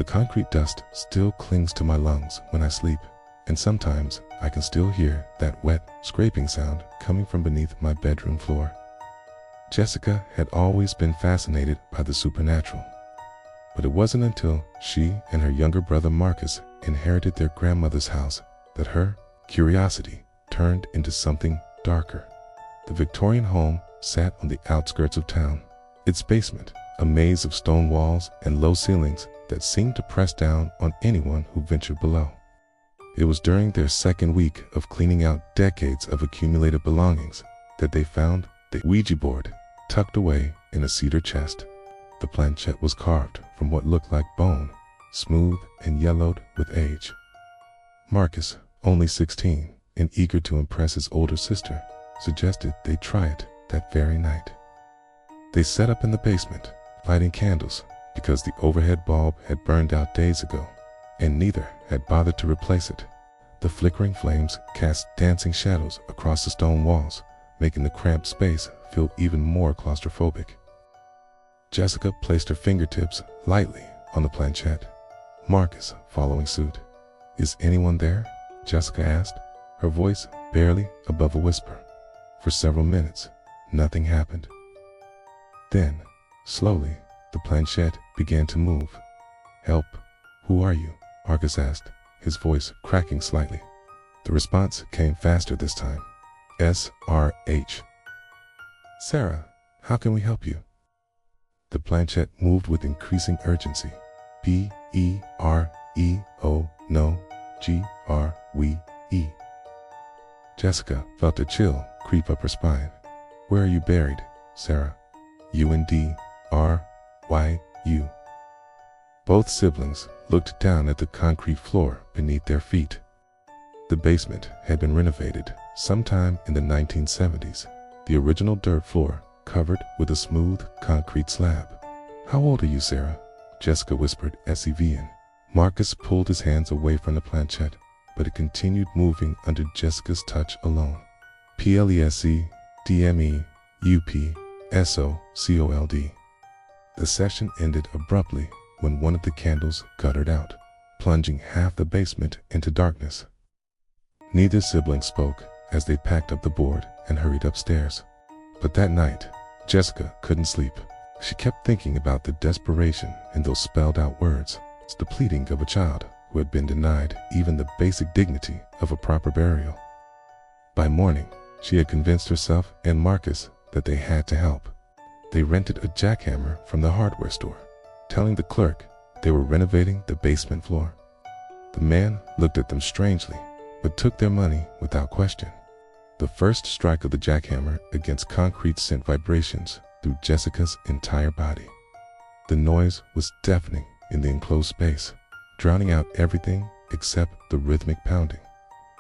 The concrete dust still clings to my lungs when I sleep, and sometimes I can still hear that wet, scraping sound coming from beneath my bedroom floor. Jessica had always been fascinated by the supernatural, but it wasn't until she and her younger brother Marcus inherited their grandmother's house that her curiosity turned into something darker. The Victorian home sat on the outskirts of town. Its basement, a maze of stone walls and low ceilings that seemed to press down on anyone who ventured below. It was during their second week of cleaning out decades of accumulated belongings that they found the Ouija board tucked away in a cedar chest. The planchette was carved from what looked like bone, smooth and yellowed with age. Marcus, only 16 and eager to impress his older sister, suggested they try it that very night. They set up in the basement, lighting candles because the overhead bulb had burned out days ago, and neither had bothered to replace it. The flickering flames cast dancing shadows across the stone walls, making the cramped space feel even more claustrophobic. Jessica placed her fingertips lightly on the planchette, Marcus following suit. "Is anyone there?" Jessica asked, her voice barely above a whisper. For several minutes, nothing happened. Then, slowly, the planchette began to move. "Help, who are you?" Marcus asked, his voice cracking slightly. The response came faster this time. "SRH. Sarah, how can we help you?" The planchette moved with increasing urgency. "PEREO, no, GRWE. Jessica felt a chill creep up her spine. "Where are you buried, Sarah?" "UNDRYU. Both siblings looked down at the concrete floor beneath their feet. The basement had been renovated sometime in the 1970s, the original dirt floor covered with a smooth concrete slab. "How old are you, Sarah?" Jessica whispered SEVN. Marcus pulled his hands away from the planchette, but it continued moving under Jessica's touch alone. "PLESCDMEUPSOCOLD. The session ended abruptly when one of the candles guttered out, plunging half the basement into darkness. Neither sibling spoke as they packed up the board and hurried upstairs. But that night, Jessica couldn't sleep. She kept thinking about the desperation in those spelled-out words. It's the pleading of a child who had been denied even the basic dignity of a proper burial. By morning, she had convinced herself and Marcus that they had to help. They rented a jackhammer from the hardware store, telling the clerk they were renovating the basement floor. The man looked at them strangely, but took their money without question. The first strike of the jackhammer against concrete sent vibrations through Jessica's entire body. The noise was deafening in the enclosed space, drowning out everything except the rhythmic pounding.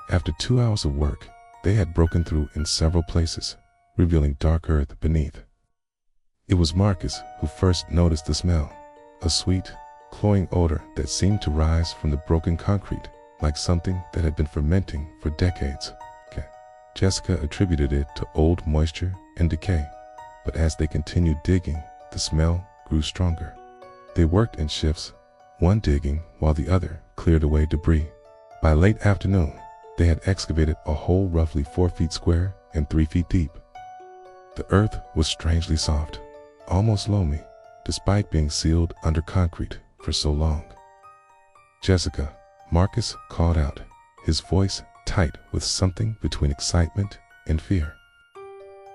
After 2 hours of work, they had broken through in several places, revealing dark earth beneath. It was Marcus who first noticed the smell, a sweet, cloying odor that seemed to rise from the broken concrete like something that had been fermenting for decades. Jessica attributed it to old moisture and decay, but as they continued digging, the smell grew stronger. They worked in shifts, one digging while the other cleared away debris. By late afternoon, they had excavated a hole roughly 4 feet square and 3 feet deep. The earth was strangely soft, almost loamy, despite being sealed under concrete for so long. "Jessica," Marcus called out, his voice tight with something between excitement and fear.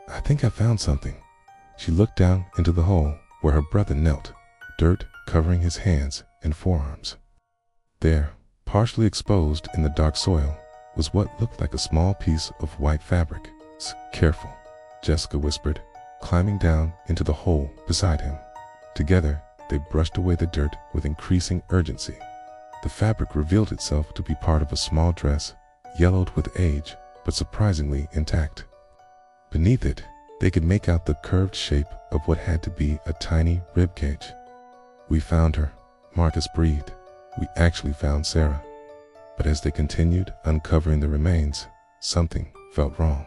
"I think I found something." She looked down into the hole where her brother knelt, dirt covering his hands and forearms. There, partially exposed in the dark soil, was what looked like a small piece of white fabric. "Careful," Jessica whispered, climbing down into the hole beside him. Together, they brushed away the dirt with increasing urgency. The fabric revealed itself to be part of a small dress, yellowed with age, but surprisingly intact. Beneath it, they could make out the curved shape of what had to be a tiny rib cage. "We found her," Marcus breathed. "We actually found Sarah." But as they continued uncovering the remains, something felt wrong.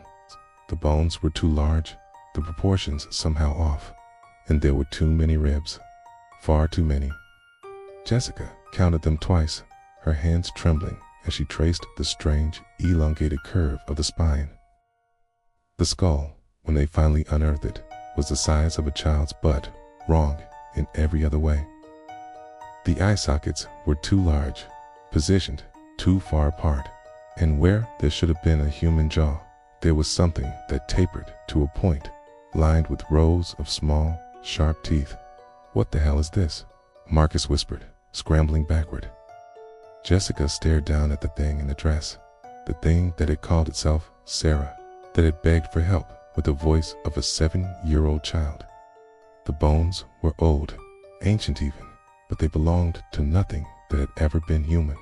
The bones were too large, the proportions somehow off, and there were too many ribs. Far too many. Jessica counted them twice, her hands trembling as she traced the strange, elongated curve of the spine. The skull, when they finally unearthed it, was the size of a child's butt, wrong in every other way. The eye sockets were too large, positioned too far apart, and where there should have been a human jaw, there was something that tapered to a point, lined with rows of small, sharp teeth. "What the hell is this?" Marcus whispered, scrambling backward. Jessica stared down at the thing in the dress, the thing that had called itself Sarah, that had begged for help with the voice of a 7-year-old child. The bones were old, ancient even, but they belonged to nothing that had ever been human.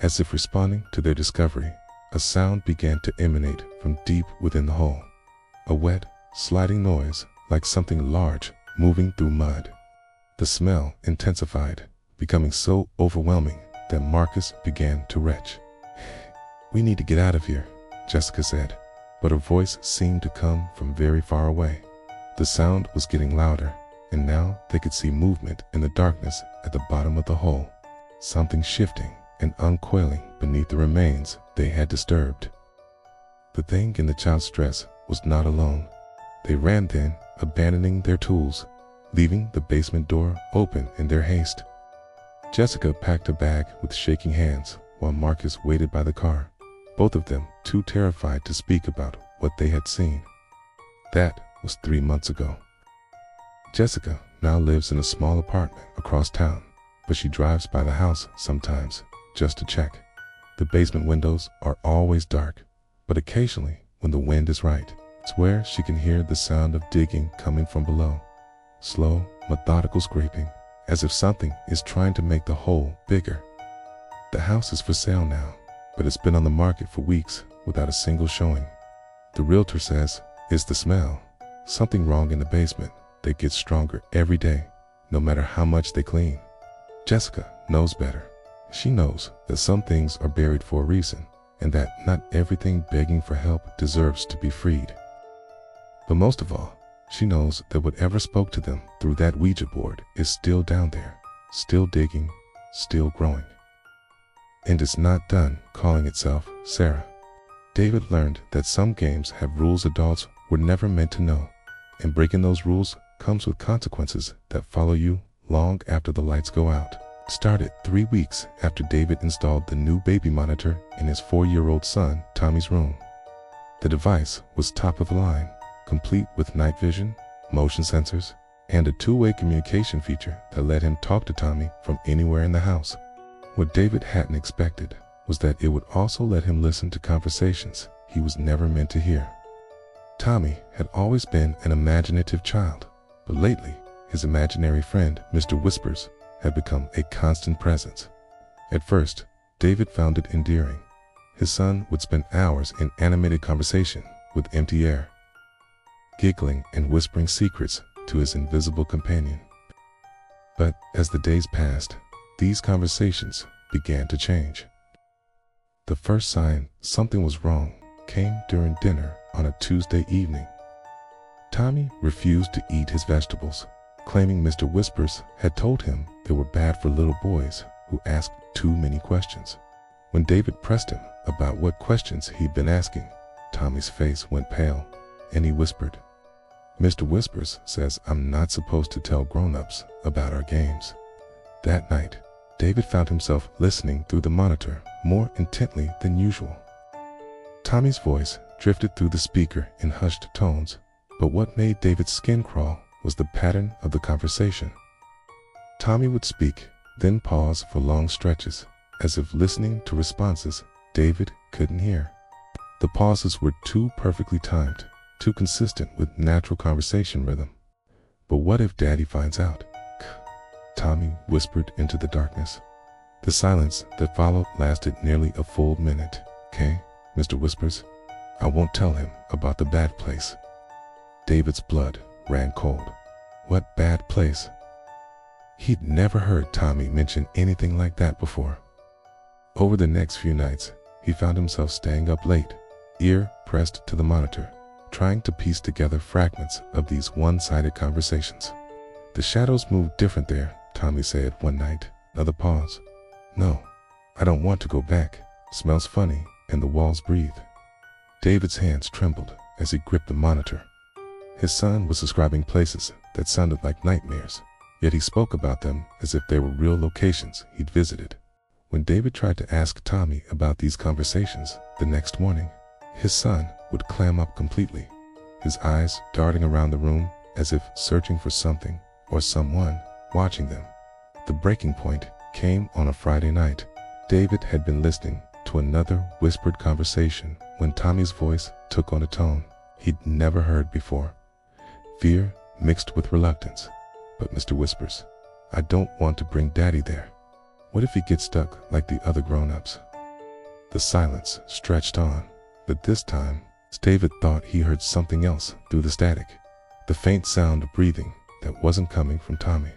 As if responding to their discovery, a sound began to emanate from deep within the hole, a wet, sliding noise like something large moving through mud. The smell intensified, becoming so overwhelming that Marcus began to retch. "We need to get out of here," Jessica said, but her voice seemed to come from very far away. The sound was getting louder, and now they could see movement in the darkness at the bottom of the hole, something shifting and uncoiling beneath the remains they had disturbed. The thing in the child's dress was not alone. They ran then, abandoning their tools, leaving the basement door open in their haste. Jessica packed a bag with shaking hands while Marcus waited by the car, both of them too terrified to speak about what they had seen. That was 3 months ago. Jessica now lives in a small apartment across town, but she drives by the house sometimes just to check. The basement windows are always dark, but occasionally, when the wind is right, it's where she can hear the sound of digging coming from below. Slow, methodical scraping, as if something is trying to make the hole bigger. The house is for sale now, but it's been on the market for weeks without a single showing. The realtor says it's the smell, something wrong in the basement, that gets stronger every day, no matter how much they clean. Jessica knows better. She knows that some things are buried for a reason, and that not everything begging for help deserves to be freed. But most of all, she knows that whatever spoke to them through that Ouija board is still down there, still digging, still growing. And it's not done calling itself Sarah. David learned that some games have rules adults were never meant to know, and breaking those rules comes with consequences that follow you long after the lights go out. It started 3 weeks after David installed the new baby monitor in his 4-year-old son Tommy's room. The device was top of the line, complete with night vision, motion sensors, and a 2-way communication feature that let him talk to Tommy from anywhere in the house. What David hadn't expected was that it would also let him listen to conversations he was never meant to hear. Tommy had always been an imaginative child, but lately his imaginary friend, Mr. Whispers, had become a constant presence. At first, David found it endearing. His son would spend hours in animated conversation with empty air, giggling and whispering secrets to his invisible companion. But as the days passed, these conversations began to change. The first sign something was wrong came during dinner on a Tuesday evening. Tommy refused to eat his vegetables, claiming Mr. Whispers had told him they were bad for little boys who asked too many questions. When David pressed him about what questions he'd been asking, Tommy's face went pale, and he whispered, "Mr. Whispers says I'm not supposed to tell grown-ups about our games." That night, David found himself listening through the monitor more intently than usual. Tommy's voice drifted through the speaker in hushed tones, but what made David's skin crawl was the pattern of the conversation. Tommy would speak, then pause for long stretches, as if listening to responses David couldn't hear. The pauses were too perfectly timed, too consistent with natural conversation rhythm. "But what if Daddy finds out?" Tommy whispered into the darkness. The silence that followed lasted nearly a full minute. "Okay, Mr. Whispers, I won't tell him about the bad place." David's blood ran cold. What bad place? He'd never heard Tommy mention anything like that before. Over the next few nights, he found himself staying up late, ear pressed to the monitor, trying to piece together fragments of these one-sided conversations. "The shadows move different there," Tommy said one night. Another pause. No, I don't want to go back. Smells funny, and the walls breathe. David's hands trembled as he gripped the monitor. His son was describing places that sounded like nightmares, yet he spoke about them as if they were real locations he'd visited. When David tried to ask Tommy about these conversations the next morning, his son would clam up completely, his eyes darting around the room as if searching for something or someone watching them. The breaking point came on a Friday night. David had been listening to another whispered conversation when Tommy's voice took on a tone he'd never heard before. Fear mixed with reluctance. But Mr. Whispers, I don't want to bring Daddy there. What if he gets stuck like the other grown-ups? The silence stretched on, but this time, David thought he heard something else through the static. The faint sound of breathing that wasn't coming from Tommy.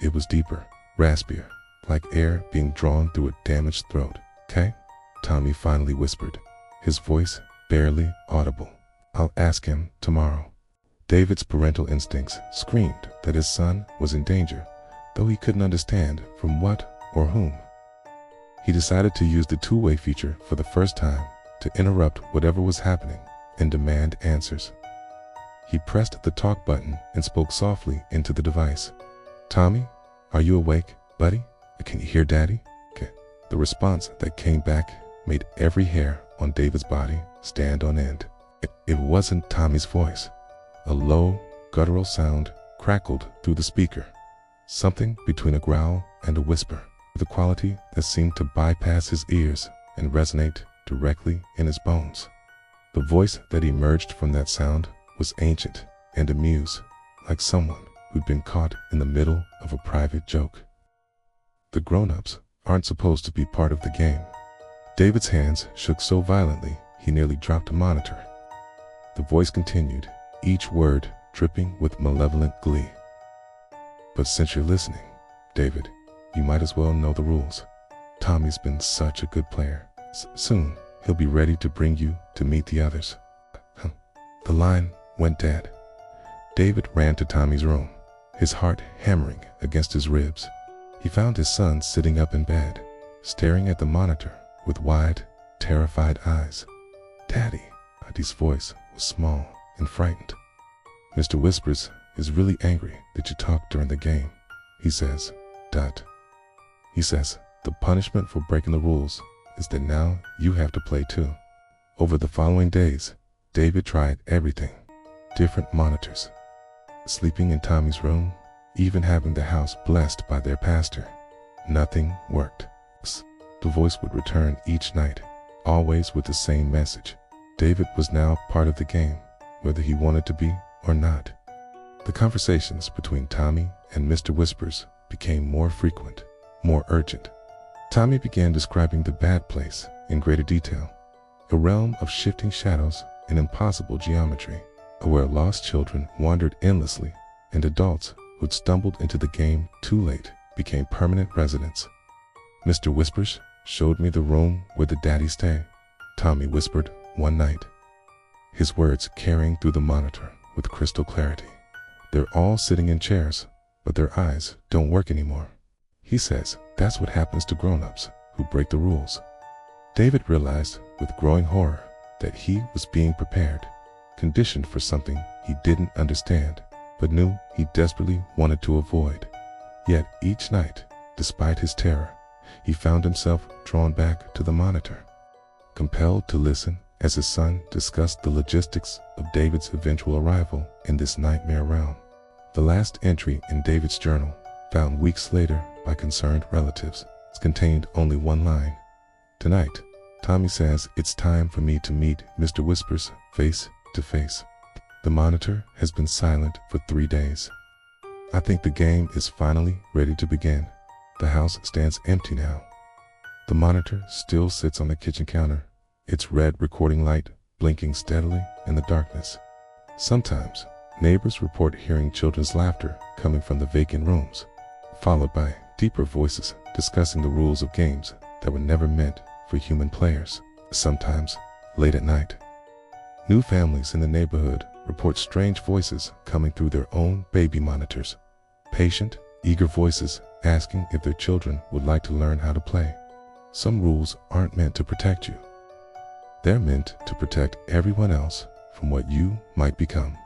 It was deeper, raspier, like air being drawn through a damaged throat. "Okay?" Tommy finally whispered, his voice barely audible. "I'll ask him tomorrow." David's parental instincts screamed that his son was in danger, though he couldn't understand from what or whom. He decided to use the two-way feature for the first time to interrupt whatever was happening and demand answers. He pressed the talk button and spoke softly into the device. "Tommy, are you awake, buddy? Can you hear Daddy?" Okay. The response that came back made every hair on David's body stand on end. It wasn't Tommy's voice. A low, guttural sound crackled through the speaker, something between a growl and a whisper, with a quality that seemed to bypass his ears and resonate directly in his bones. The voice that emerged from that sound was ancient and amused, like someone who'd been caught in the middle of a private joke. "The grown-ups aren't supposed to be part of the game." David's hands shook so violently he nearly dropped a monitor. The voice continued, each word dripping with malevolent glee. "But since you're listening, David, you might as well know the rules. Tommy's been such a good player. Soon, he'll be ready to bring you to meet the others." The line went dead. David ran to Tommy's room, his heart hammering against his ribs. He found his son sitting up in bed, staring at the monitor with wide, terrified eyes. "Daddy," Daddy's voice was small and frightened. "Mr. Whispers is really angry that you talked during the game. He says, He says the punishment for breaking the rules is that now you have to play too." Over the following days, David tried everything. Different monitors, sleeping in Tommy's room, even having the house blessed by their pastor. Nothing worked. The voice would return each night, always with the same message. David was now part of the game, whether he wanted to be or not. The conversations between Tommy and Mr. Whispers became more frequent, more urgent. Tommy began describing the bad place in greater detail, a realm of shifting shadows and impossible geometry, where lost children wandered endlessly, and adults who'd stumbled into the game too late became permanent residents. "Mr. Whispers showed me the room where the daddies stay," Tommy whispered one night, his words carrying through the monitor with crystal clarity. "They're all sitting in chairs, but their eyes don't work anymore. He says that's what happens to grown-ups who break the rules." David realized with growing horror that he was being prepared, conditioned for something he didn't understand, but knew he desperately wanted to avoid. Yet each night, despite his terror, he found himself drawn back to the monitor, compelled to listen as his son discussed the logistics of David's eventual arrival in this nightmare realm. The last entry in David's journal, found weeks later by concerned relatives, contained only one line. "Tonight, Tommy says it's time for me to meet Mr. Whispers face to face. The monitor has been silent for 3 days. I think the game is finally ready to begin. The house stands empty now." The monitor still sits on the kitchen counter, its red recording light blinking steadily in the darkness. Sometimes, neighbors report hearing children's laughter coming from the vacant rooms, followed by deeper voices discussing the rules of games that were never meant for human players. Sometimes, late at night, new families in the neighborhood report strange voices coming through their own baby monitors, patient, eager voices asking if their children would like to learn how to play. Some rules aren't meant to protect you. They're meant to protect everyone else from what you might become.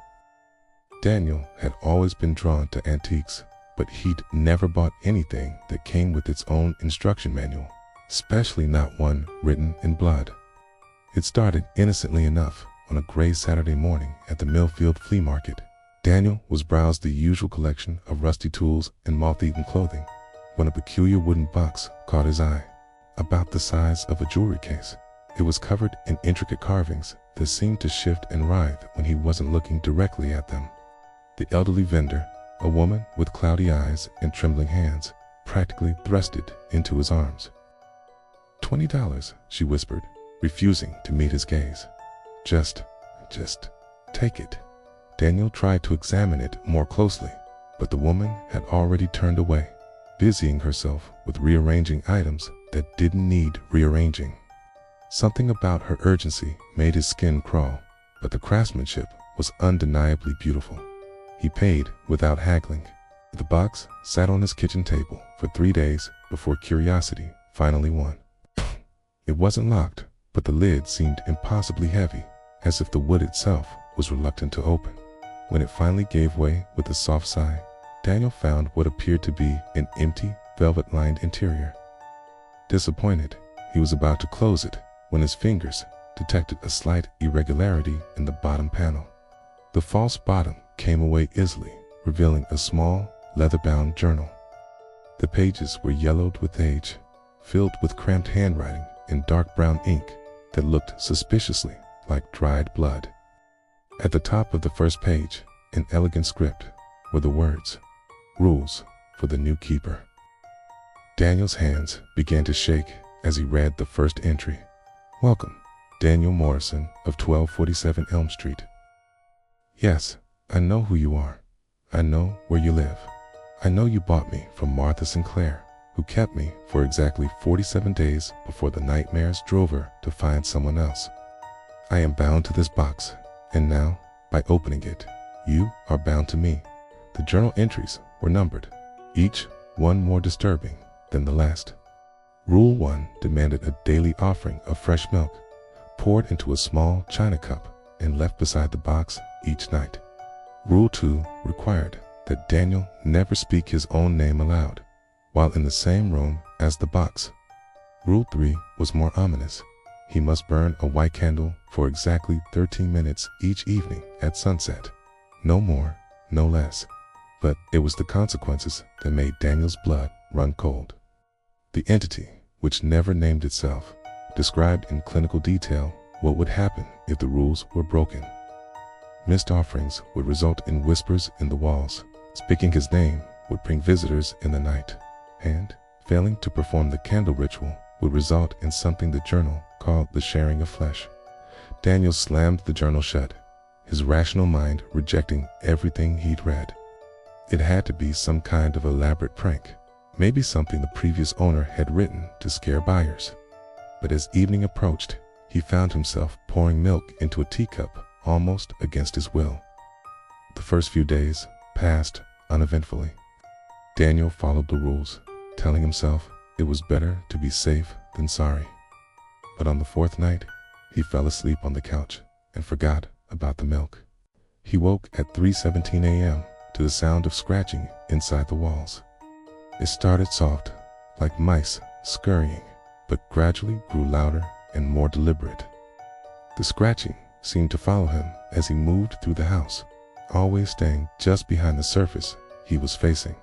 Daniel had always been drawn to antiques, but he'd never bought anything that came with its own instruction manual, especially not one written in blood. It started innocently enough on a gray Saturday morning at the Millfield flea market. Daniel was browsed the usual collection of rusty tools and moth-eaten clothing when a peculiar wooden box caught his eye, about the size of a jewelry case. It was covered in intricate carvings that seemed to shift and writhe when he wasn't looking directly at them. The elderly vendor, a woman with cloudy eyes and trembling hands, practically thrust it into his arms. $20, she whispered, refusing to meet his gaze. Just take it. Daniel tried to examine it more closely, but the woman had already turned away, busying herself with rearranging items that didn't need rearranging. Something about her urgency made his skin crawl, but the craftsmanship was undeniably beautiful. He paid without haggling. The box sat on his kitchen table for 3 days before curiosity finally won. It wasn't locked, but the lid seemed impossibly heavy, as if the wood itself was reluctant to open. When it finally gave way with a soft sigh, Daniel found what appeared to be an empty, velvet-lined interior. Disappointed, he was about to close it when his fingers detected a slight irregularity in the bottom panel. The false bottom came away easily, revealing a small, leather-bound journal. The pages were yellowed with age, filled with cramped handwriting in dark brown ink that looked suspiciously like dried blood. At the top of the first page, in elegant script, were the words, "Rules for the new keeper." Daniel's hands began to shake as he read the first entry. "Welcome, Daniel Morrison of 1247 Elm Street. Yes, I know who you are. I know where you live. I know you bought me from Martha Sinclair, who kept me for exactly 47 days before the nightmares drove her to find someone else. I am bound to this box, and now, by opening it, you are bound to me." The journal entries were numbered, each one more disturbing than the last. Rule 1 demanded a daily offering of fresh milk, poured into a small china cup and left beside the box each night. Rule 2 required that Daniel never speak his own name aloud while in the same room as the box. Rule 3 was more ominous. He must burn a white candle for exactly 13 minutes each evening at sunset. No more, no less. But it was the consequences that made Daniel's blood run cold. The entity, which never named itself, described in clinical detail what would happen if the rules were broken. Missed offerings would result in whispers in the walls. Speaking his name would bring visitors in the night. And, failing to perform the candle ritual, would result in something the journal called the sharing of flesh. Daniel slammed the journal shut, his rational mind rejecting everything he'd read. It had to be some kind of elaborate prank, maybe something the previous owner had written to scare buyers. But as evening approached, he found himself pouring milk into a teacup almost against his will. The first few days passed uneventfully. Daniel followed the rules, telling himself it was better to be safe than sorry. But on the 4th night, he fell asleep on the couch and forgot about the milk. He woke at 3:17 a.m. to the sound of scratching inside the walls. It started soft, like mice scurrying, but gradually grew louder and more deliberate. The scratching seemed to follow him as he moved through the house, always staying just behind the surface he was facing.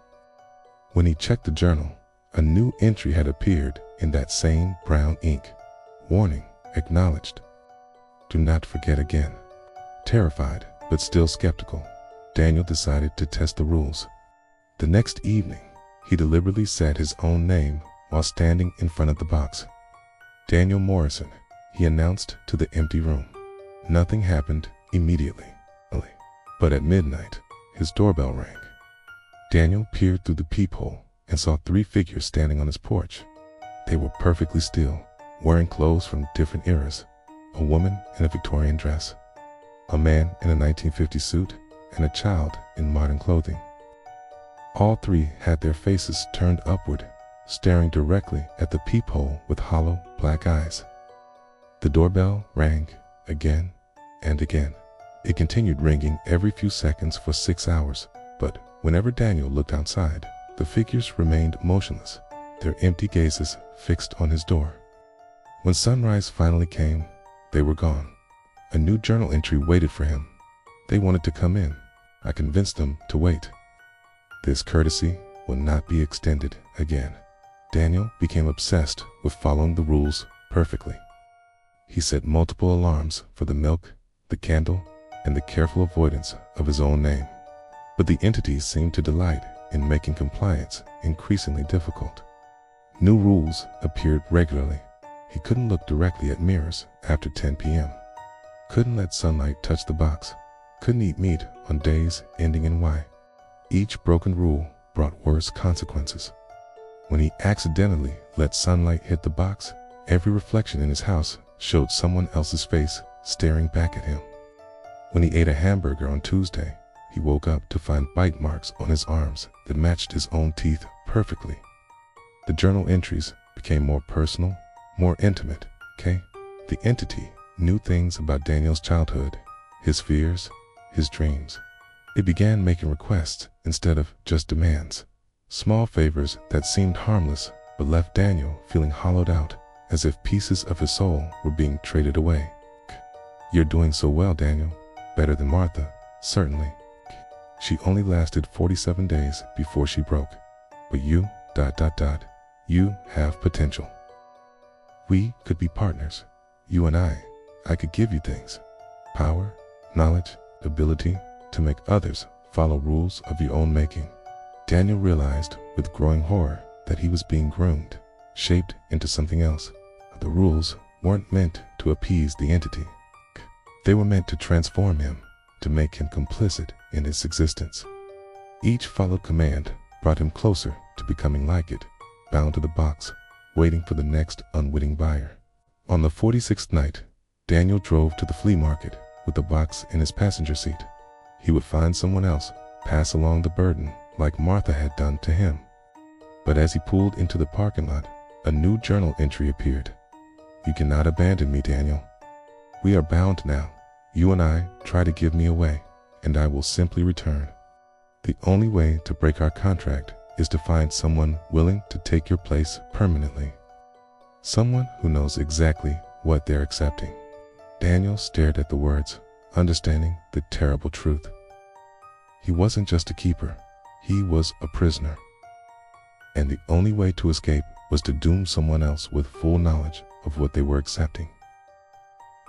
When he checked the journal, a new entry had appeared in that same brown ink. Warning, acknowledged. Do not forget again. Terrified, but still skeptical, Daniel decided to test the rules. The next evening, he deliberately said his own name while standing in front of the box. "Daniel Morrison," he announced to the empty room. Nothing happened immediately, but at midnight, his doorbell rang. Daniel peered through the peephole and saw 3 figures standing on his porch. They were perfectly still, wearing clothes from different eras, a woman in a Victorian dress, a man in a 1950s suit, and a child in modern clothing. All three had their faces turned upward, staring directly at the peephole with hollow black eyes. The doorbell rang again and again. It continued ringing every few seconds for 6 hours, but whenever Daniel looked outside, the figures remained motionless, their empty gazes fixed on his door. When sunrise finally came, they were gone. A new journal entry waited for him. They wanted to come in. I convinced them to wait. This courtesy will not be extended again. Daniel became obsessed with following the rules perfectly. He set multiple alarms for the milk, the candle, and the careful avoidance of his own name. But the entities seemed to delight in making compliance increasingly difficult. New rules appeared regularly. He couldn't look directly at mirrors after 10 p.m. Couldn't let sunlight touch the box. Couldn't eat meat on days ending in Y. Each broken rule brought worse consequences. When he accidentally let sunlight hit the box, every reflection in his house showed someone else's face staring back at him. When he ate a hamburger on Tuesday, he woke up to find bite marks on his arms that matched his own teeth perfectly. The journal entries became more personal, more intimate, okay? The entity knew things about Daniel's childhood, his fears, his dreams. It began making requests instead of just demands. Small favors that seemed harmless but left Daniel feeling hollowed out, as if pieces of his soul were being traded away. You're doing so well, Daniel. Better than Martha, certainly. She only lasted 47 days before she broke. But you, you have potential. We could be partners. You and I could give you things. Power, knowledge, ability to make others follow rules of your own making. Daniel realized with growing horror that he was being groomed, shaped into something else. The rules weren't meant to appease the entity. They were meant to transform him, to make him complicit in its existence. Each followed command brought him closer to becoming like it, bound to the box, waiting for the next unwitting buyer. On the 46th night, Daniel drove to the flea market with the box in his passenger seat. He would find someone else, pass along the burden like Martha had done to him. But as he pulled into the parking lot, a new journal entry appeared. You cannot abandon me, Daniel. We are bound now. You and I try to give me away, and I will simply return. The only way to break our contract is to find someone willing to take your place permanently. Someone who knows exactly what they're accepting. Daniel stared at the words, understanding the terrible truth. He wasn't just a keeper, he was a prisoner. And the only way to escape was to doom someone else with full knowledge of what they were accepting.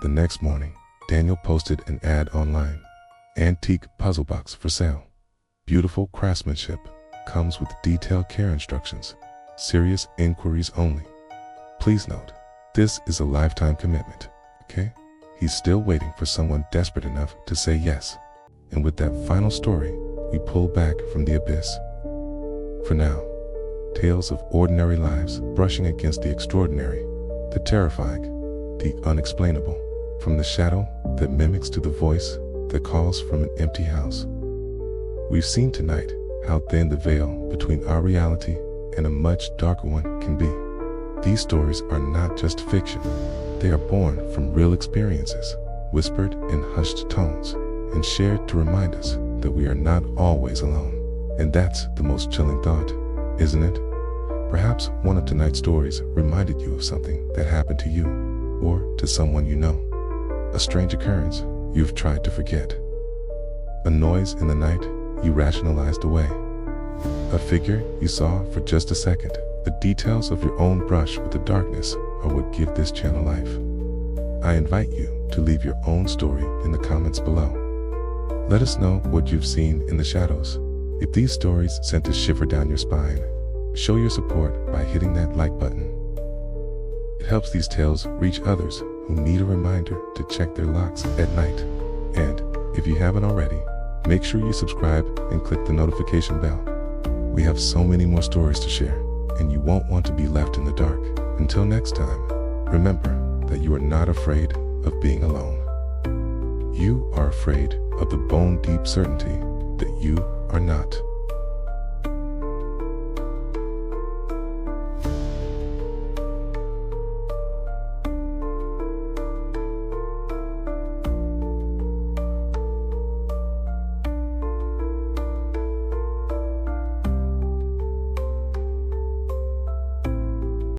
The next morning, Daniel posted an ad online. Antique puzzle box for sale. Beautiful craftsmanship. Comes with detailed care instructions. Serious inquiries only. Please note, this is a lifetime commitment, okay? He's still waiting for someone desperate enough to say yes. And with that final story, we pull back from the abyss. For now, tales of ordinary lives brushing against the extraordinary, the terrifying, the unexplainable. From the shadow that mimics to the voice that calls from an empty house. We've seen tonight how thin the veil between our reality and a much darker one can be. These stories are not just fiction. They are born from real experiences, whispered in hushed tones, and shared to remind us that we are not always alone. And that's the most chilling thought, isn't it? Perhaps one of tonight's stories reminded you of something that happened to you, or to someone you know. A strange occurrence you've tried to forget. A noise in the night you rationalized away. A figure you saw for just a second. The details of your own brush with the darkness are what give this channel life. I invite you to leave your own story in the comments below. Let us know what you've seen in the shadows. If these stories sent a shiver down your spine, show your support by hitting that like button. It helps these tales reach others who need a reminder to check their locks at night. And if you haven't already, make sure you subscribe and click the notification bell. We have so many more stories to share, and you won't want to be left in the dark. Until next time, remember that you are not afraid of being alone. You are afraid of the bone-deep certainty that you are not.